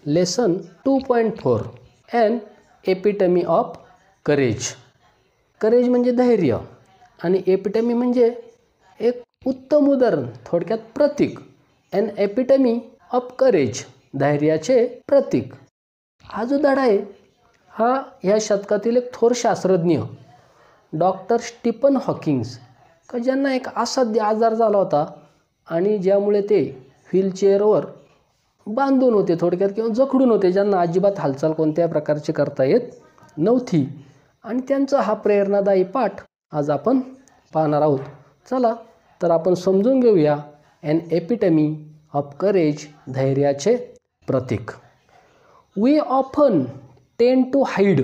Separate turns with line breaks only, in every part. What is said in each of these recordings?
Lesson 2.4 an epitome of courage. Courage म्हणजे धैर्य आणि एपिटमी म्हणजे एक उत्तम उदाहरण, थोडक्यात प्रतीक. ॲन एपिटमी ऑफ करेज, धैर्याचे प्रतीक. हा जो धडा आहे हा ह्या शतकातील एक थोर शास्त्रज्ञ डॉक्टर स्टीफन हॉकिंग्स, का ज्यांना एक असाध्य आजार झाला होता आणि ज्यामुळे ते व्हीलचेअरवर बांधून होते थोडक्यात, किंवा जखडून होते, ज्यांना अजिबात हालचाल कोणत्या प्रकारची करता येत नव्हती. आणि त्यांचा हा प्रेरणादायी पाठ आज आपण पाहणार आहोत. चला तर आपण समजून घेऊया ॲन एपिटमी ऑफ करेज, धैर्याचे प्रतीक. We often tend to hide.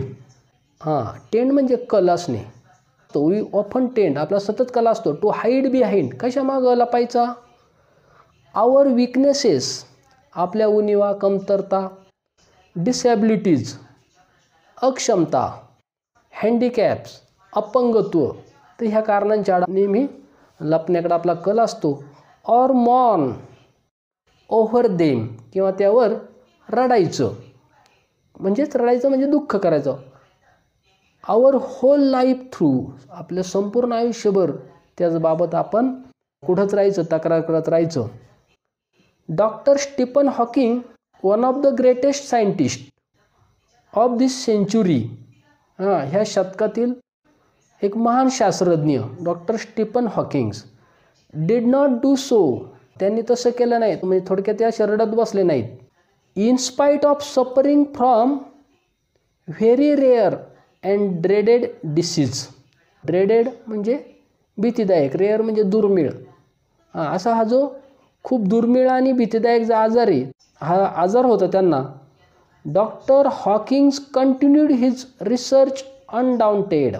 Tend म्हणजे कल असणे. तो वी ऑफन टेंड, आपला सतत कल असतो. टू हाईड बिहाइंड, कशा मागं लपायचा? आवर विकनेसेस, आपल्या उणिवा, कमतरता. डिसॅबिलिटीज, अक्षमता. हँडिकॅप्स, अपंगत्व. तर ह्या कारणांच्या आड नेहमी लपण्याकडे आपला कल असतो. ऑर मॉर्न ओव्हर देम, किंवा त्यावर रडायचं, म्हणजेच रडायचं म्हणजे दुःख करायचं. आवर होल लाईफ थ्रू, आपलं संपूर्ण आयुष्यभर त्याचबाबत आपण कुठंच राहायचं, तक्रार करत राहायचं. Doctor Stephen Hawking, one of the greatest scientist of this century. ह्या शतकातील एक महान शास्त्रज्ञ doctor Stephen Hawkings. Did not do so, त्यांनी तसं केलं नाही, म्हणजे थोडक्यात त्या रडत बसले नाहीत. In spite of suffering from very rare and dreaded disease. Dreaded म्हणजे भीतीदायक, रेअर म्हणजे दुर्मिळ. असा हा जो खूप दुर्मिळ आणि भीतीदायक जो आजार आहे, हा आजार होता त्यांना. Doctor Hawkings continued his research undaunted.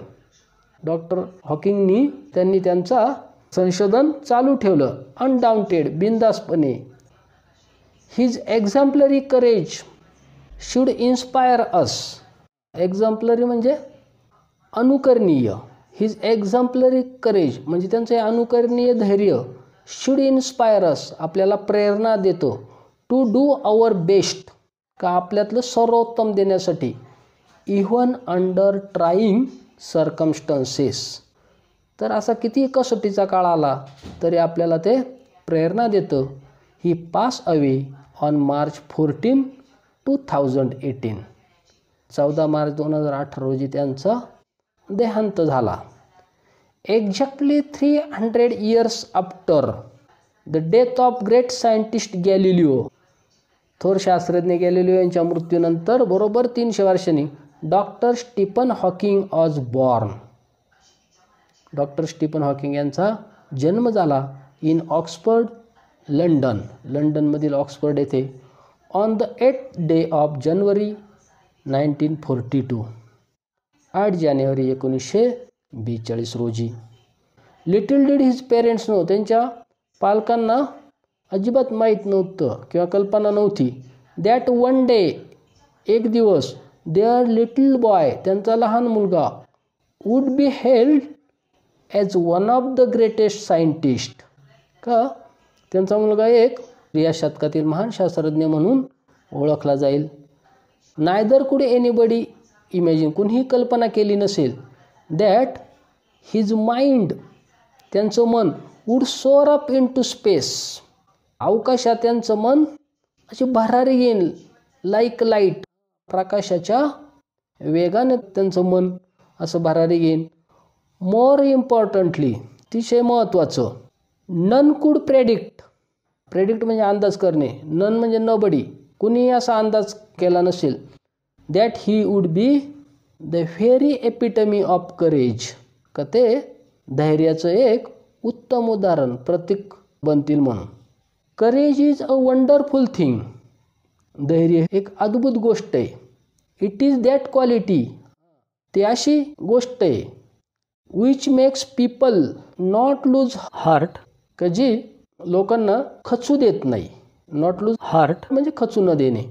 Doctor हॉकिंगनी त्यांनी त्यांचा संशोधन चालू ठेवलं, अनडाउंटेड, बिनधास्तपणे. His exemplary courage should inspire us. Exemplary म्हणजे अनुकरणीय. हिज एक्झाम्पलरी करेज म्हणजे त्यांचे अनुकरणीय धैर्य. शुड इन्स्पायर अस, आपल्याला प्रेरणा देतो. टू डू आवर बेस्ट, का आपल्यातलं सर्वोत्तम देण्यासाठी. इव्हन अंडर ट्राईंग सर्कमस्टन्सेस, तर असा किती कसोटीचा काळ आला तरी आपल्याला ते प्रेरणा देतं. He passed away on March 14, 2018. 14 March 2018 रोजी त्यांचा देहांत झाला. Exactly 300 years after the death of great scientist Galileo. थोर शास्त्रज्ञ गॅलिलिओ यांच्या मृत्यूनंतर बरोबर 300 वर्षांनी doctor Stephen Hawking was born. Doctor Stephen Hawking यांचा जन्म झाला इन ऑक्सफर्ड, लंडन. लंडनमधील ऑक्सफर्ड येथे on the 8th day of January 1942. 8 जानेवारी 1942 रोजी. Little did his parents know, त्यांच्या पालकांना अजिबात माहीत नव्हतं किंवा कल्पना नव्हती. दॅट वन डे, एक दिवस, देअर लिटिल बॉय, त्यांचा लहान मुलगा, would be held as one of the greatest scientist, का त्यांचा मुलगा एक या शतकातील महान शास्त्रज्ञ म्हणून ओळखला जाईल. नायदर कुड एनीबडी इमॅजिन, कुणीही कल्पना केली नसेल. दॅट हिज माइंड, त्यांचं मन, would soar up into space, अवकाशात त्यांचं मन अशी भरारी घेईल. लाईक लाईट, प्रकाशाच्या वेगाने त्यांचं मन असं भरारी घेईन. मोर इम्पॉर्टंटली, अतिशय महत्त्वाचं, नन कुड प्रेडिक्ट. प्रेडिक्ट म्हणजे अंदाज करणे, नन म्हणजे नबडी, कुणीही असा अंदाज केला नसेल. That he would be the very epitome of courage, का ते धैर्याचं एक उत्तम उदाहरण, प्रतीक बनतील म्हणून. Courage is a wonderful thing. धैर्य एक अद्भुत गोष्ट आहे. इट इज दॅट क्वालिटी, ती अशी गोष्ट आहे, which makes people not lose heart, का जी लोकांना खचू देत नाही. नॉट लूज हार्ट म्हणजे खचू न देणे.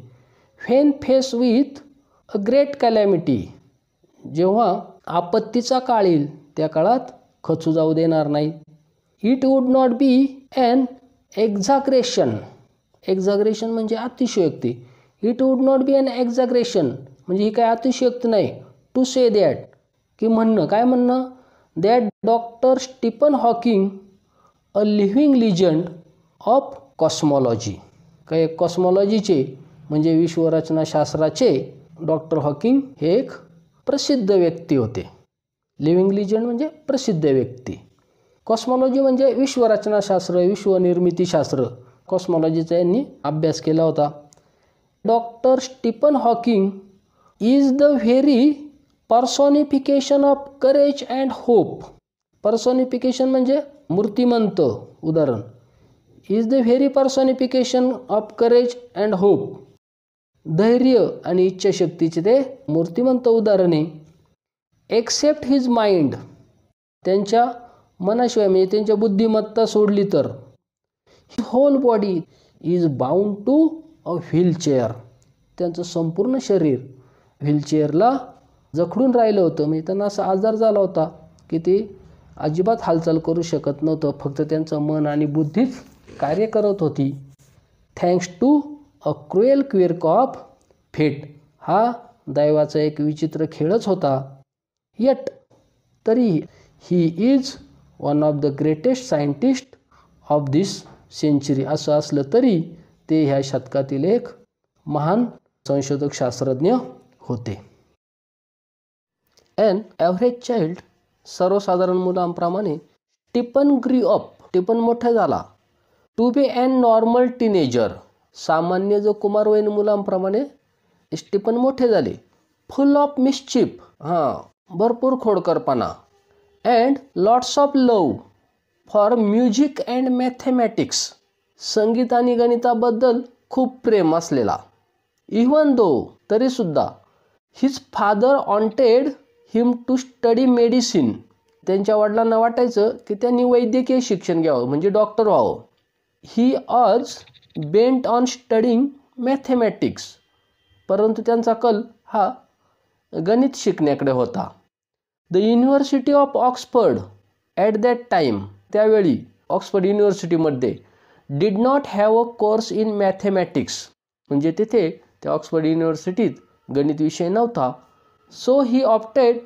When face with a great calamity, जेव्हा आपत्तीचा काळ येईल त्या काळात खचू जाऊ देणार नाही. It would not be an exaggeration. Exaggeration म्हणजे अतिशयोक्ती. It would not be an exaggeration, म्हणजे ही काय अतिशयोक्ती नाही, टू से दॅट, की म्हणणं काय म्हणणं, that doctor Stephen Hawking a living legend of cosmology, काय कॉस्मॉलॉजीचे म्हणजे विश्वरचनाशास्त्राचे डॉक्टर हॉकिंग हे एक प्रसिद्ध व्यक्ती होते. लिव्हिंग लिजंड म्हणजे प्रसिद्ध व्यक्ती. कॉस्मॉलॉजी म्हणजे विश्वरचनाशास्त्र, विश्वनिर्मितीशास्त्र, कॉस्मॉलॉजीचा यांनी अभ्यास केला होता. Doctor Stephen Hawking is the very personification of courage and hope. Personification म्हणजे मूर्तिमंत, उदाहरण. Is the very personification of courage and hope. धैर्य आणि इच्छाशक्तीचे ते मूर्तिमंत उदाहरण आहे. एक्सेप्ट हिज माइंड, त्यांच्या मनाशिवाय म्हणजे त्यांच्या बुद्धिमत्ता सोडली तर. He whole body is bound to a wheelchair, त्यांचं संपूर्ण शरीर व्हीलचेअरला जखडून राहिलं होतं. म्हणजे त्यांना असा आजार झाला होता की ते अजिबात हालचाल करू शकत नव्हतं, फक्त त्यांचं मन आणि बुद्धीच कार्य करत होती. Thanks to a cruel quirk of fate, हा दैवाचा एक विचित्र खेळच होता. येट, तरी he is one of the greatest scientist of this century, असं असलं तरी ते ह्या शतकातील एक महान संशोधक शास्त्रज्ञ होते. ॲन ॲव्हरेज चाइल्ड, सर्वसाधारण मुलांप्रमाणे स्टीफन ग्री अप, स्टीफन मोठा झाला. To be an normal teenager, सामान्य जो कुमारवयीन मुलांप्रमाणे स्टीफन मोठे झाले. फुल ऑफ मिस्चिफ, भरपूर खोडकरपणा. And lots of love for music and mathematics, संगीत आणि गणिताबद्दल खूप प्रेम असलेला. इव्हन दो, तरीसुद्धा. His father wanted him to study medicine, त्यांच्या वडिलांना वाटायचं की त्यांनी वैद्यकीय शिक्षण घ्यावं, म्हणजे डॉक्टर व्हावं. He was bent on studying mathematics, परंतु त्यांचा कल हा गणित शिकण्याकडे होता. The university of Oxford at that time, त्यावेळी ऑक्सफर्ड युनिव्हर्सिटीमध्ये did not have a course in mathematics, म्हणजे तिथे त्या ऑक्सफर्ड युनिव्हर्सिटीत गणित विषय नव्हता. So he opted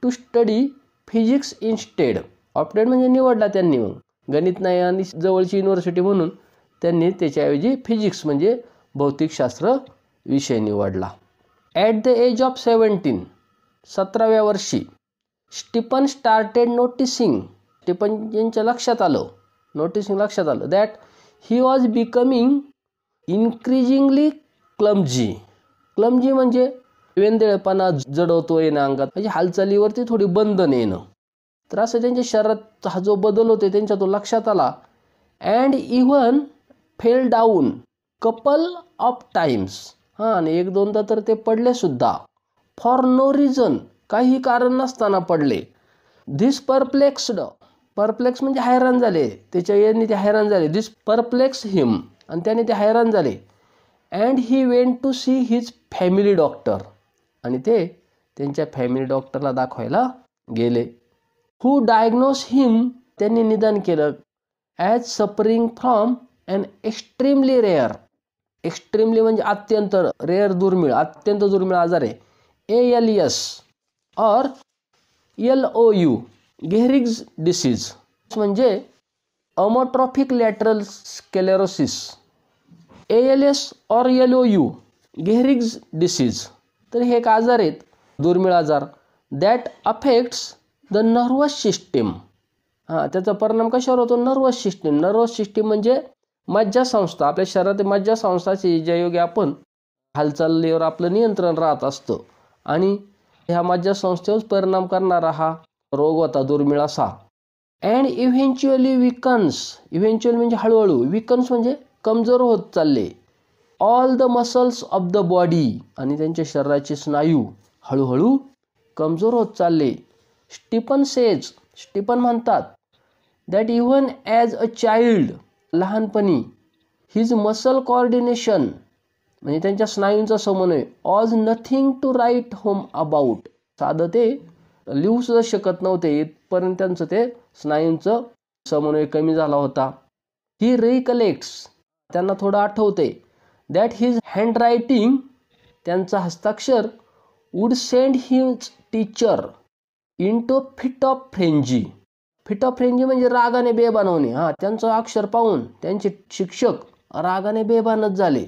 to study physics instead. Opted म्हणजे निवडला त्यांनी, मग गणित नाही आणि जवळची युनिव्हर्सिटी म्हणून त्यांनी त्याच्याऐवजी फिजिक्स म्हणजे भौतिकशास्त्र विषय निवडला. ॲट द एज ऑफ 17, 17व्या वर्षी, स्टीफन स्टार्टेड नोटिसिंग, स्टीफन यांच्या लक्षात आलं that he was becoming increasingly clumsy. Clumsy म्हणजे वेंदळेपणा, जडवतो येणं अंगात, म्हणजे हालचालीवरती थोडी बंधन येणं. तर असं त्यांच्या शरीरात हा जो बदल होते त्यांच्या तो लक्षात आला. And even fail down couple of times, आणि एक दोनदा तर ते पडले सुद्धा. फॉर नो रिझन, काही कारण नसताना पडले. धिस परप्लेक्स्ड, परप्लेक्स म्हणजे हैराण झाले, त्याच्या यांनी ते हैराण झाले. धिस परप्लेक्स हिम, आणि त्याने ते हैराण झाले. And he went to see his family doctor, आणि ते त्यांच्या फॅमिली डॉक्टरला दाखवायला गेले. हू डायग्नोज हिम, त्यांनी निदान केलं. As suffering from an extremely rare, extremely म्हणजे अत्यंत, रेअर दुर्मिळ, अत्यंत दुर्मिळ आजार आहे. ALS और LOU, गेहरिग्ज डिसीज, म्हणजे अमोट्रॉफिक लॅटरल स्क्लेरोसिस. ALS और LOU, गेहरिग्ज डिसीज. तर हे एक आजार आहेत, दुर्मिळ आजार. That affects the nervous system, त्याचा परिणाम कशावर होतो? Nervous system. नर्वस सिस्टीम म्हणजे मज्जासंस्था, आपल्या शरीरातील मज्जासंस्थाची ज्या योगी आपण हालचालीवर आपलं नियंत्रण राहत असतं, आणि ह्या मज्जासंस्थेवर परिणाम करणारा हा रोग होता दुर्मिळ असा. अँड इव्हेंच्युअली विकन्स, इव्हेंच्युअली म्हणजे हळूहळू, विकन्स म्हणजे कमजोर होत चालले. All the muscles of the body, आणि त्यांच्या शरीराचे स्नायू हळूहळू कमजोर होत चालले. स्टीफन सेज, स्टीफन म्हणतात, that even as a child, लहानपणी, हिज मसल कॉर्डिनेशन, म्हणजे त्यांच्या स्नायूंचा समन्वय, was nothing to write home about, साधं ते लिहू सुद्धा शकत नव्हते, इथपर्यंत त्यांचं ते स्नायूंचं समन्वय कमी झाला होता. ही रिकलेक्ट्स, त्यांना थोडं आठवते. दॅट हिज हँडरायटिंग, त्यांचा हस्ताक्षर, would send his teacher into fit of frenzy. Fit of frenzy म्हणजे रागाने बेभान होणे. त्यांचं अक्षर पाहून त्यांचे शिक्षक रागाने बेभानच झाले.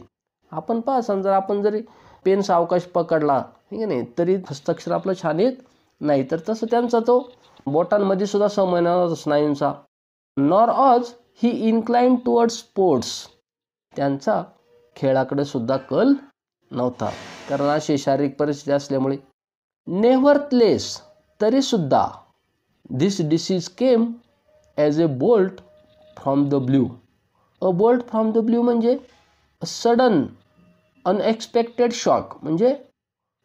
आपण पहा, समजा आपण जरी पेन सावकाश पकडला ठीक आहे नाही तरी हस्ताक्षर आपलं छान येत नाही, तर तसं त्यांचा तो बोटांमध्ये सुद्धा समन्वय स्नायूंचा. नॉर ऑज ही इन्क्लाइंड टुवर्ड स्पोर्ट्स, त्यांचा खेळाकडे सुद्धा कल नव्हता, कारण अशी शारीरिक परिस्थिती असल्यामुळे. नेव्हरथलेस, तरीसुद्धा, this disease came as a bolt from the blue. A bolt from the blue म्हणजे सडन अनएक्सपेक्टेड शॉक, म्हणजे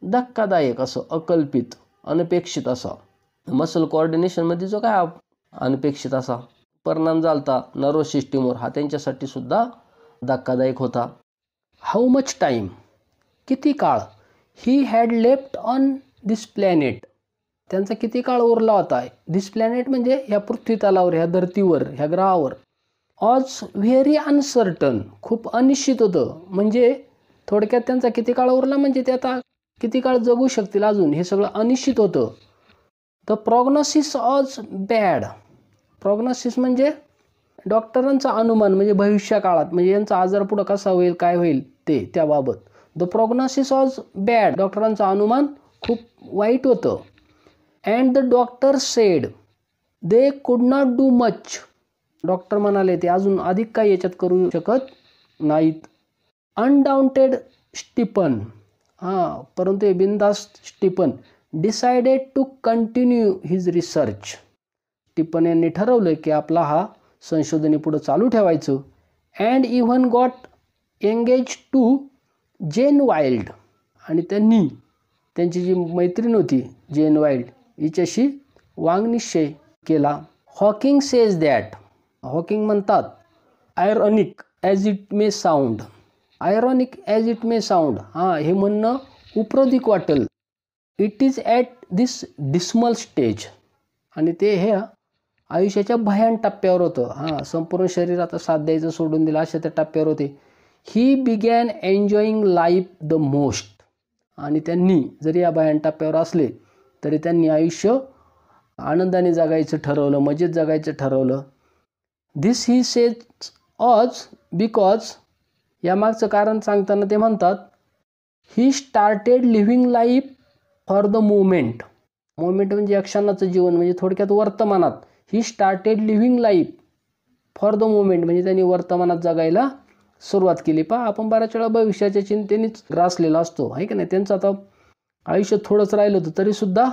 धक्कादायक असं, अकल्पित, अनपेक्षित असा. मसल कोऑर्डिनेशनमध्ये जो काय अनपेक्षित असा परिणाम झालता नर्वस सिस्टीमवर, हा त्यांच्यासाठी सुद्धा धक्कादायक होता. हाऊ मच टाईम, किती काळ, he had left on this planet, त्यांचा किती काळ उरला होता. दिस प्लॅनेट म्हणजे ह्या पृथ्वी तलावर, ह्या धर्तीवर, ह्या ग्रहावर. ऑज व्हेरी अनसर्टन, खूप अनिश्चित होतं. म्हणजे थोडक्यात त्यांचा किती काळ उरला म्हणजे ते आता किती काळ जगू शकतील अजून, हे सगळं अनिश्चित होतं. द प्रॉग्नोसिस ऑज बॅड, प्रॉग्नोसिस म्हणजे डॉक्टरांचा अनुमान, म्हणजे भविष्य काळात म्हणजे यांचा आजार पुढं कसा होईल काय होईल ते त्याबाबत. द प्रॉग्नोसिस ऑज बॅड, डॉक्टरांचं अनुमान खूप वाईट होतं. And the doctor said they could not do much, doctor म्हणाले ते अजून अधिक काही याच्यात करू शकत नाहीत. अनडाउंटेड स्टीफन, परंतु हे बिनधास्त Stephen, decided to continue his research, Stephen यांनी ठरवलं की आपला हा संशोधन पुढं चालू ठेवायचं. And even got engage to Jane Wilde, आणि त्यांनी त्यांची जी मैत्रीण होती जेन वाइल्ड हिच्याशी वांगनिश्चय केला. हॉकिंग सेज दॅट, हॉकिंग म्हणतात, ironic as it may sound, ironic as it may sound, हे म्हणणं उपरोधिक वाटेल. It is at this dismal stage, आणि ते हे आयुष्याच्या भयान टप्प्यावर होतं. संपूर्ण शरीर आता साथ द्यायचं सोडून दिलं अशा त्या टप्प्यावर होते. ही begin enjoying life the most, आणि त्यांनी जरी या भयान टप्प्यावर असले तरी त्यांनी आयुष्य आनंदाने जगायचं ठरवलं, मजेत जगायचं ठरवलं. दिस ही सेज ऑज बिकॉज, यामागचं कारण सांगताना ते म्हणतात, he started living life for the moment, moment म्हणजे या क्षणाचं जीवन, म्हणजे थोडक्यात वर्तमानात. He started living life for the moment म्हणजे त्यांनी वर्तमानात जगायला सुरुवात केली. आपण बऱ्याच वेळा भविष्याच्या चिंतेनेच ग्रासलेला असतो आहे की नाही. त्यांचं आता आयुष्य थोडंच राहिलं होतं तरीसुद्धा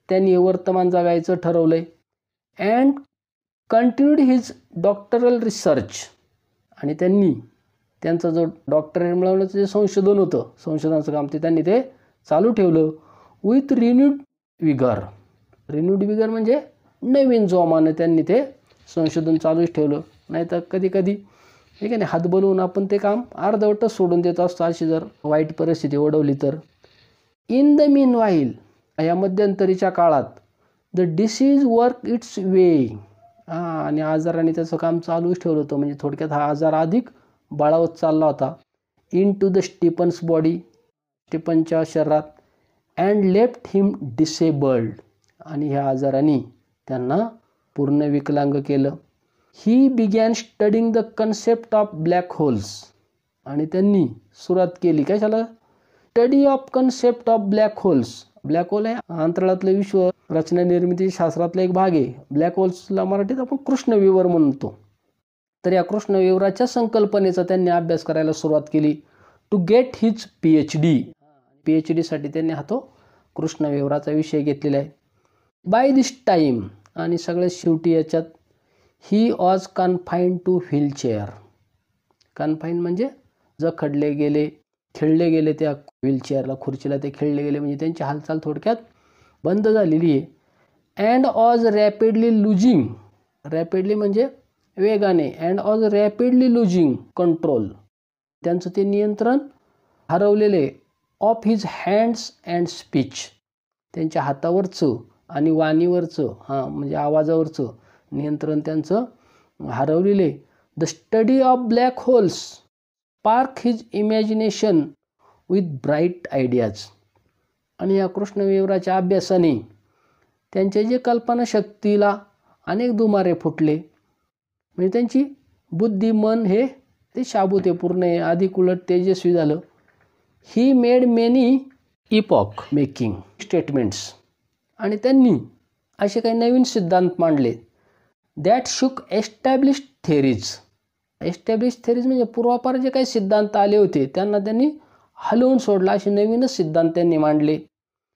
त्यांनी वर्तमान जगायचं ठरवलंय. And continued his doctoral research, आणि त्यांनी त्यांचा जो डॉक्टरेट मिळवण्याचं जे संशोधन होतं, संशोधनाचं काम, ते त्यांनी ते चालू ठेवलं. With renewed vigour, renewed vigour म्हणजे नवीन जोमानं त्यांनी ते संशोधन चालूच ठेवलं. नाहीतर कधी कधी ठीक आहे नाही हात बोलवून आपण ते काम अर्धवटच सोडून देत असतो, अशी जर वाईट परिस्थिती ओढवली तर. इन द मीन वाईल, या मध्यंतरीच्या काळात, द डिसीज वर्क इट्स वे, आणि आजाराने त्याचं काम चालूच ठेवलं होतं. म्हणजे थोडक्यात हा आजार अधिक बाळावत चालला होता. Into the Stephen's body, स्टीफनच्या शरीरात. अँड लेफ्ट हिम डिसेबल्ड, आणि ह्या आजाराने त्यांना पूर्ण विकलांग केलं. He began studying the concept of black holes, आणि त्यांनी सुरुवात केली कशाला, study of concept of black holes. Black hole आहे अंतराळातलं विश्व रचना निर्मिती शास्त्रातला एक भाग आहे. ब्लॅक होल्सला मराठीत आपण कृष्णविवर म्हणतो. तर या कृष्णविवराच्या संकल्पनेचा त्यांनी अभ्यास करायला सुरुवात केली. टू गेट हिज PhD, PhDसाठी त्यांनी तो कृष्णविवराचा विषय घेतलेला आहे. बाय दिस टाईम, आणि सगळ्यात शेवटी याच्यात, he was confined to wheelchair. Confine म्हणजे जखडले गेले, खेळले गेले त्या व्हीलचेअरला, खुर्चीला ते खेळले गेले, म्हणजे त्यांची हालचाल थोडक्यात बंद झालेली आहे. And was rapidly losing, rapidly म्हणजे वेगाने, and was rapidly losing control, त्यांचं ते नियंत्रण हरवलेले. Of his hands and speech, त्यांच्या हातावरचं आणि वाणीवरचं म्हणजे आवाजावरचं नियंत्रण त्यांचं हरवलेले. The study of black holes spark his imagination with bright ideas. आणि या कृष्णविवराच्या अभ्यासाने त्यांच्या जे कल्पनाशक्तीला अनेक दुमारे फुटले. म्हणजे त्यांची बुद्धी मन हे ते शाबूते पूर्ण आहे, अधिक उलट तेजस्वी झालं. He made many epoch making statements. आणि त्यांनी असे काही नवीन सिद्धांत मांडले. दॅट शुक एस्टॅब्लिश्ड थेरीज. एस्टॅब्लिश थेरीज म्हणजे पूर्वापार जे काही सिद्धांत आले होते त्यांना त्यांनी हलवून सोडला. असे नवीनच सिद्धांत त्यांनी मांडले.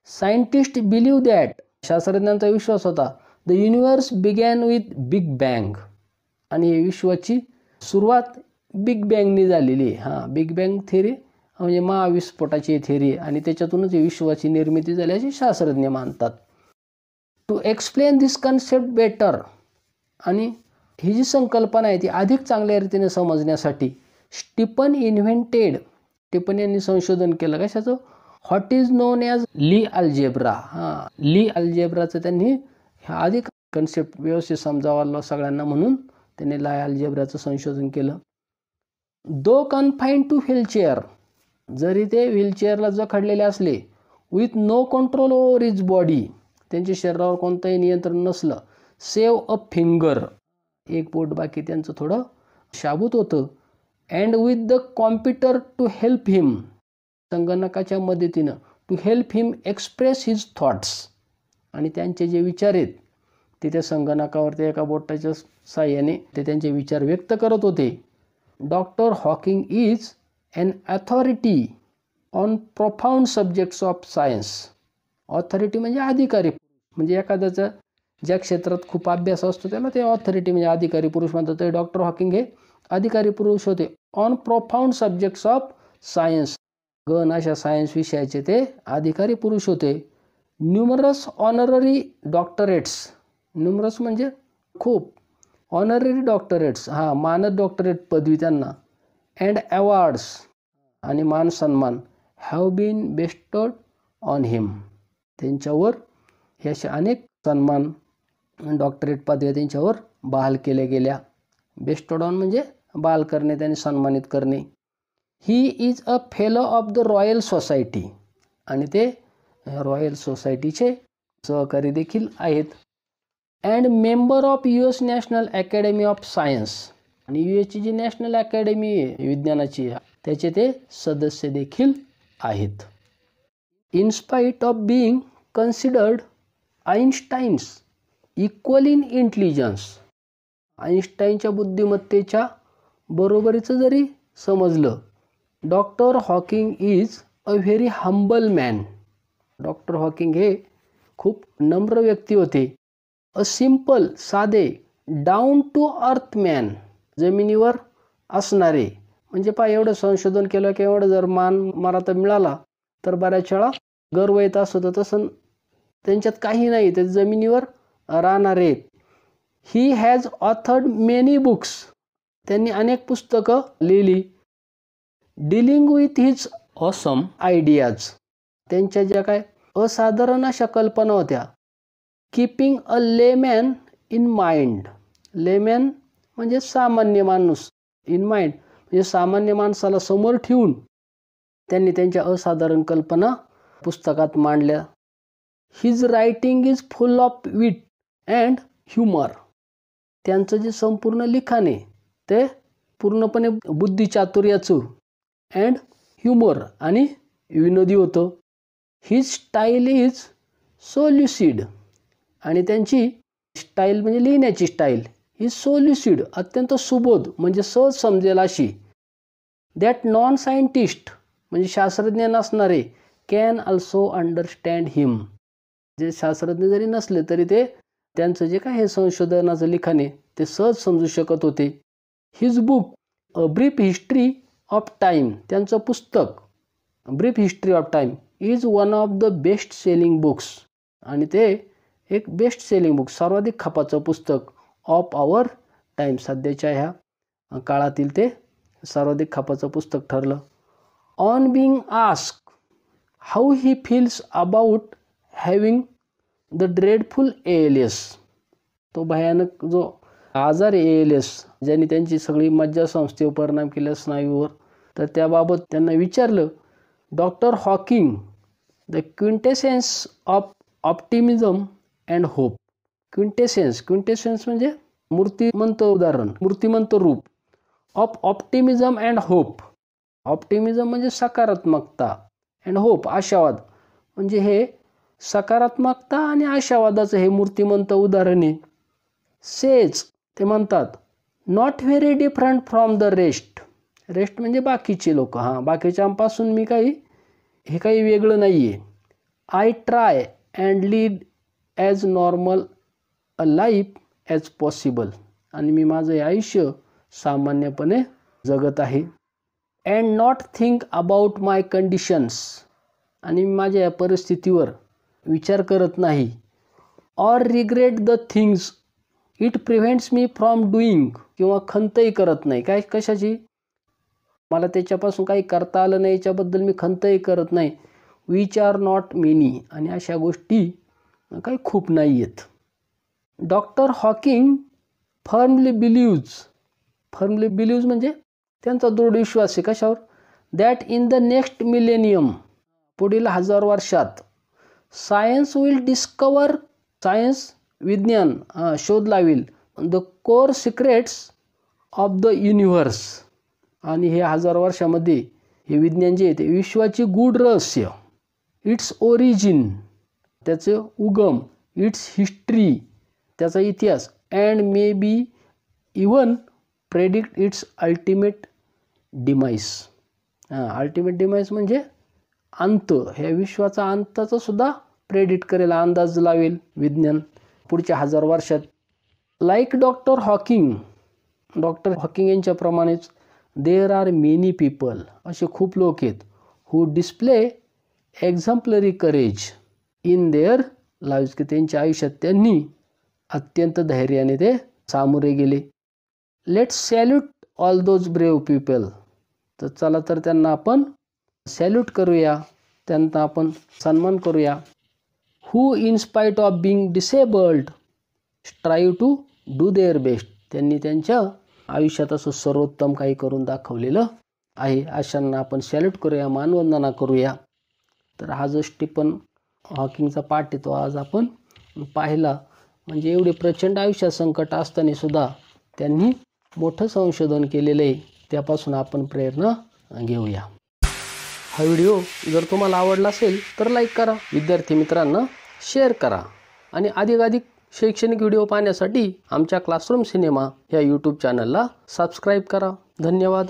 Scientist believe that. शास्त्रज्ञांचा विश्वास होता the universe begin with big bang. आणि विश्वाची सुरुवात बिग बँगनी झालेली आहे. बिग बँग थेरी म्हणजे महाविस्फोटाची थेरी आणि त्याच्यातूनच विश्वाची निर्मिती झाल्याचे शास्त्रज्ञ मानतात. To explain this concept better. आणि ही जी संकल्पना आहे ती अधिक चांगल्या रीतीने समजण्यासाठी स्टीफन इन्व्हेंटेड. स्टीफन यांनी संशोधन केलं कशाचं? What is known as Lie algebra. Lie अल्जेब्राचं त्यांनी अधिक कन्सेप्ट व्यवस्थित समजावला सगळ्यांना म्हणून त्यांनी ली अल्जेब्राचं संशोधन केलं. Though confine to wheelchair. जरी ते व्हीलचेअरला जखडलेले असले, with no control over his body. त्यांच्या शरीरावर कोणतंही नियंत्रण नसलं. Save a finger. एक बोट बाकी त्यांचं थोडं शाबूत होतं. And with the computer to help him. संगणकाच्या मदतीनं to help him express his thoughts. आणि त्यांचे जे विचार आहेत ते त्या संगणकावरती एका बोटाच्या साहाय्याने ते त्यांचे विचार व्यक्त करत होते. Doctor Hawking is an authority on profound subjects of science. Authority म्हणजे अधिकारी. म्हणजे एखाद्याचा ज्या क्षेत्रात खूप अभ्यास असतो त्याला ते ऑथॉरिटी म्हणजे अधिकारी पुरुष म्हणतात. तर डॉक्टर हॉकिंग हे अधिकारी पुरुष होते. On profound subjects of science. गण अशा सायन्स विषयाचे ते अधिकारी पुरुष होते. Numerous honorary doctorates. न्यूमरस म्हणजे खूप. ऑनररी डॉक्टरेट्स मानद डॉक्टरेट पदवी त्यांना. अँड अवॉर्ड्स आणि मान सन्मान हॅव बीन बेस्टोड ऑन हिम. त्यांच्यावर हे असे अनेक सन्मान डॉक्टरेट पदव्या त्यांच्यावर बहाल केल्या गेल्या. बेस्टोड ऑन म्हणजे बहाल करणे, त्यांनी सन्मानित करणे. He is a fellow of the Royal Society. आणि ते रॉयल सोसायटीचे सहकारी देखील आहेत. And member of US National Academy of Science. आणि US जी नॅशनल अकॅडमी आहे विज्ञानाची त्याचे ते सदस्य देखील आहेत. In spite of being considered Einstein's equal in intelligence. आइन्स्टाईनच्या बुद्धिमत्तेच्या बरोबरीचं जरी समजलं, doctor Hawking is a very humble man. Doctor Hawking हे खूप नम्र व्यक्ती होते. अ सिंपल साधे डाऊन टू अर्थ मॅन. जमिनीवर असणारे. म्हणजे एवढं संशोधन केलं की एवढं जर मला तर मिळाला तर बऱ्याच वेळा गर्व येत असं होतं. तसं त्यांच्यात काही नाही, ते जमिनीवर राहणारे आहेत. He has authored many books. त्यांनी अनेक पुस्तकं लिहिली. Dealing with his awesome ideas. त्यांच्या ज्या काय असाधारण अशा कल्पना होत्या. Keeping a layman in mind. Layman म्हणजे सामान्य माणूस. इन माइंड म्हणजे सामान्य माणसाला समोर ठेवून त्यांनी त्यांच्या असाधारण कल्पना पुस्तकात मांडल्या. His writing is full of wit and humour. त्यांचं जे संपूर्ण लिखाण आहे ते पूर्णपणे बुद्धिचातुर्याचं अँड ह्युमर आणि विनोदी होतं. His style is so lucid. आणि त्यांची स्टाईल म्हणजे लिहिण्याची स्टाईल इज सो ल्युसिड. अत्यंत सुबोध म्हणजे सहज समजेल अशी. दॅट नॉन सायंटिस्ट म्हणजे शास्त्रज्ञ नसणारे कॅन ऑल्सो अंडरस्टँड हिम. जे शास्त्रज्ञ जरी नसले तरी ते त्यांचं जे काय हे संशोधनाचं लिखाण आहे ते सहज समजू शकत होते. His book a brief history of time. त्यांचं पुस्तक brief history of time is one of the best selling books. आणि ते एक बेस्ट सेलिंग बुक सर्वाधिक खपाचं पुस्तक ऑफ आवर टाईम. सध्याच्या ह्या काळातील ते सर्वाधिक खपाचं पुस्तक ठरलं. On being asked how he feels about having the dreadful ALS. तो भयानक जो आजार आहे ALS ज्यांनी त्यांची सगळी मज्जासंस्थेवर परिणाम केला, स्नायूवर, तर त्याबाबत त्यांना विचारलं, doctor Hawking, the quintessence of optimism and hope. Quintessence म्हणजे मूर्तिमंत उदाहरण, मूर्तिमंत रूप. Of optimism and hope. Optimism म्हणजे सकारात्मकता, अँड होप आशावाद. म्हणजे हे सकारात्मकता आणि आशावादाचं हे मूर्तिमंत उदाहरण आहे. सेज ते म्हणतात, not very different from the rest. Rest म्हणजे बाकीचे लोक. बाकीच्यांपासून मी काही वेगळं नाही आहे. I try and lead as normal a life as possible. आणि मी माझं हे आयुष्य सामान्यपणे जगत आहे. And not think about my conditions. आणि मी माझ्या या परिस्थितीवर विचार करत नाही. Or regret the things it prevents me from doing. किंवा खंतही करत नाही. काय कशाची? मला त्याच्यापासून काही करता आलं नाही याच्याबद्दल मी खंतही करत नाही. Which are not many. आणि अशा गोष्टी काही खूप नाही आहेत. डॉक्टर हॉकिंग फर्मली बिलीव्ज म्हणजे त्यांचा दृढ विश्वास आहे. कशावर? That in the next millennium, पुढील 1000 वर्षात, सायन्स विल डिस्कवर, सायन्स विज्ञान शोध लावेल, the core secrets of the universe. आणि हे 1000 वर्षामध्ये हे विज्ञान जे आहे ते विश्वाची गूढ रहस्य, इट्स ओरिजिन त्याचे उगम, इट्स हिस्ट्री त्याचा इतिहास, and may be even predict it's ultimate demise. Ultimate demise म्हणजे अंत. ह्या विश्वाचा अंताचा सुद्धा प्रेडिक्ट करेल, अंदाज लावेल विज्ञान पुढच्या 1000 वर्षात. लाईक डॉक्टर हॉकिंग यांच्याप्रमाणेच देअर आर मेनी पीपल, असे खूप लोक आहेत, who display exemplary courage in their lives, की त्यांच्या आयुष्यात त्यांनी अत्यंत धैर्याने ते सामोरे गेले. Let's salute all those brave people. तर चला तर त्यांना आपण सॅल्यूट करूया, त्यांना आपण सन्मान करूया. Who in spite of being disabled strive to do their best. त्यांनी त्यांच्या आयुष्यात असं सर्वोत्तम काही करून दाखवलेलं आहे. अशांना आपण सॅल्यूट करूया, मानवंदना करूया. तर हा जो स्टीफन हॉकिंगचा पाठ आहे तो आज आपण पाहिला. म्हणजे एवढे प्रचंड आयुष्यात संकट असताना सुद्धा त्यांनी मोठं संशोधन केलेलं आहे. त्यापासून आपण प्रेरणा घेऊया. हा व्हिडिओ जर तुम्हाला आवडला असेल तर लाईक करा, विद्यार्थी मित्रांना शेअर करा आणि अधिकाधिक शैक्षणिक व्हिडिओ पाहण्यासाठी आमच्या क्लासरूम सिनेमा या यूट्यूब चॅनलला सबस्क्राईब करा. धन्यवाद.